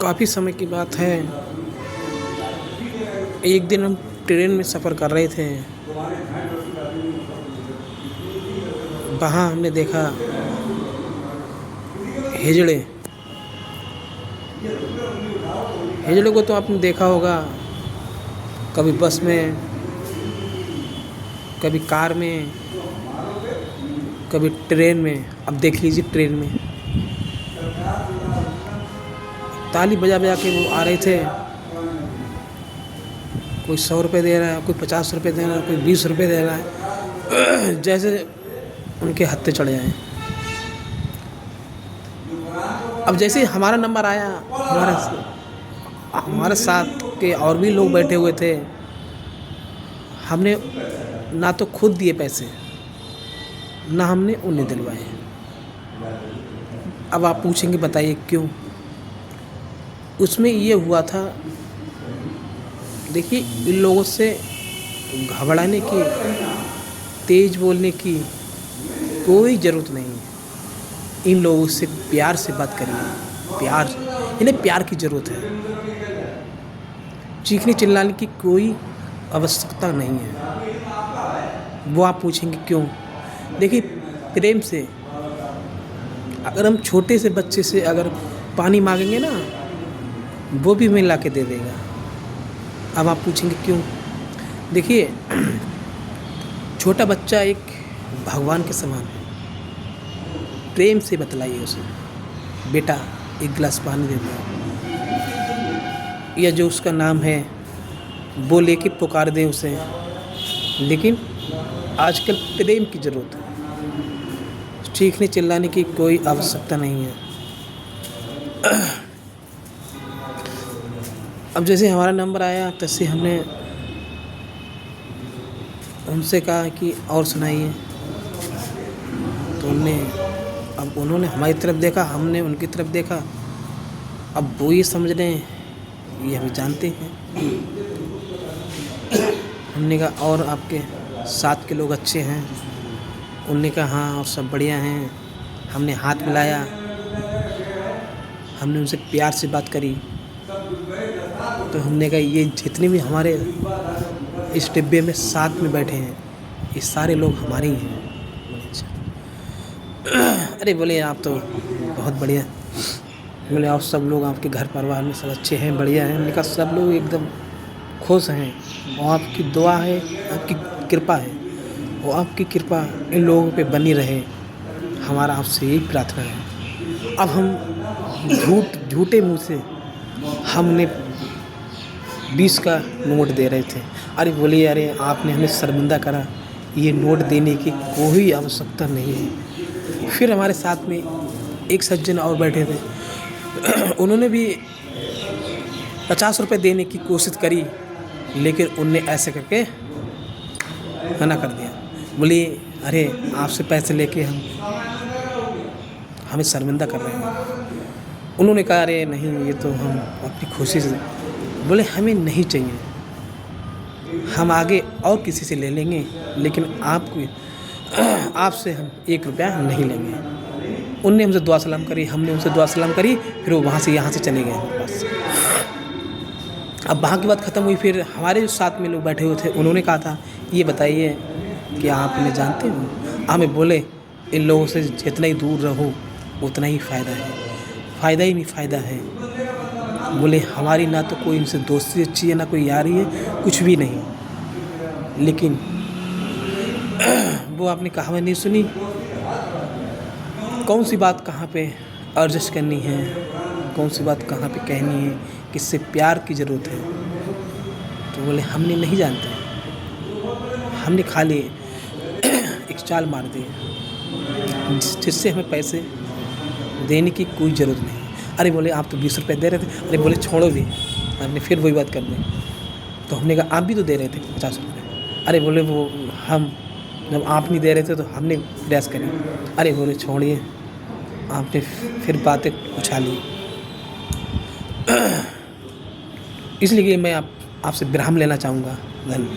काफ़ी समय की बात है। एक दिन हम ट्रेन में सफ़र कर रहे थे। वहाँ हमने देखा हिजड़े। हिजड़े को तो आपने देखा होगा, कभी बस में, कभी कार में, कभी ट्रेन में। अब देख लीजिए ट्रेन में ताली बजा बजा के वो आ रहे थे। कोई 100 रुपये दे रहा है, कोई 50 रुपये दे रहा है, कोई 20 रुपये दे रहा है, जैसे उनके हत्थे चढ़ जाएं। अब जैसे ही हमारा नंबर आया, हमारे साथ के और भी लोग बैठे हुए थे। हमने ना तो खुद दिए पैसे, ना हमने उन्हें दिलवाए। अब आप पूछेंगे बताइए क्यों? उसमें ये हुआ था, देखिए इन लोगों से घबराने की, तेज़ बोलने की कोई ज़रूरत नहीं है। इन लोगों से प्यार से बात करिए। प्यार, इन्हें प्यार की ज़रूरत है। चीखने चिल्लाने की कोई आवश्यकता नहीं है। वो आप पूछेंगे क्यों? देखिए प्रेम से, अगर हम छोटे से बच्चे से अगर पानी मांगेंगे ना, वो भी हमें ला के दे देगा। अब आप पूछेंगे क्यों? देखिए छोटा बच्चा एक भगवान के समान है। प्रेम से बतलाइए उसे, बेटा एक गिलास पानी दे दो, या जो उसका नाम है वो लेके पुकार दें उसे। लेकिन आजकल प्रेम की ज़रूरत है, चीखने चिल्लाने की कोई आवश्यकता नहीं है। अब जैसे हमारा नंबर आया, तैसे हमने उनसे कहा कि और सुनाइए। तो अब उन्होंने हमारी तरफ देखा, हमने उनकी तरफ देखा। अब वो ये समझ रहे हैं ये हमें जानते हैं। हमने कहा और आपके साथ के लोग अच्छे हैं? उन्होंने कहा हाँ और सब बढ़िया हैं। हमने हाथ मिलाया, हमने उनसे प्यार से बात करी। तो हमने कहा ये जितने भी हमारे इस डिब्बे में साथ में बैठे हैं, ये सारे लोग हमारे ही हैं। अरे बोले आप तो बहुत बढ़िया। बोले आप सब लोग, आपके घर परिवार में सब अच्छे हैं, बढ़िया हैं? हमने कहा सब लोग एकदम खुश हैं, और आपकी दुआ है, आपकी कृपा है, और आपकी कृपा इन लोगों पे बनी रहे, हमारा आपसे यही प्रार्थना है। अब हम झूठे मुंह से हमने 20 का नोट दे रहे थे। अरे बोले अरे आपने हमें शर्मिंदा करा, ये नोट देने की कोई आवश्यकता नहीं है। फिर हमारे साथ में एक सज्जन और बैठे थे, उन्होंने भी 50 रुपये देने की कोशिश करी, लेकिन उनने ऐसे करके मना कर दिया। बोली अरे आपसे पैसे लेके हमें शर्मिंदा कर रहे हैं। उन्होंने कहा अरे नहीं, ये तो हम अपनी खुशी से। बोले हमें नहीं चाहिए, हम आगे और किसी से ले लेंगे, लेकिन आपसे हम 1 रुपया नहीं लेंगे। उनने हमसे दुआ सलाम करी, हमने उनसे दुआ सलाम करी, फिर वो वहाँ से यहाँ से चले गए बस। अब वहाँ की बात ख़त्म हुई। फिर हमारे जो साथ में लोग बैठे हुए थे, उन्होंने कहा था ये बताइए कि आप इन्हें जानते हो? हमें बोले इन लोगों से जितना ही दूर रहो उतना ही फ़ायदा है, फ़ायदा ही नहीं फ़ायदा है। बोले हमारी ना तो कोई इनसे दोस्ती अच्छी है, ना कोई यारी है, कुछ भी नहीं। लेकिन वो आपने कहावत नहीं सुनी, कौन सी बात कहाँ पे एडजस्ट करनी है, कौन सी बात कहाँ पे कहनी है, किससे प्यार की ज़रूरत है। तो बोले हमने नहीं जानते, हमने खाली एक चाल मार दी जिससे हमें पैसे देने की कोई ज़रूरत नहीं। अरे बोले आप तो 20 रुपये दे रहे थे। अरे बोले छोड़ो भी, हमने फिर वही बात कर दी। तो हमने कहा आप भी तो दे रहे थे 50 रुपये। अरे बोले वो हम जब आप नहीं दे रहे थे तो हमने प्रयास करी। अरे बोले छोड़िए, आपने फिर बातें उछाली। इसलिए मैं आपसे विराम लेना चाहूँगा। धन्यवाद।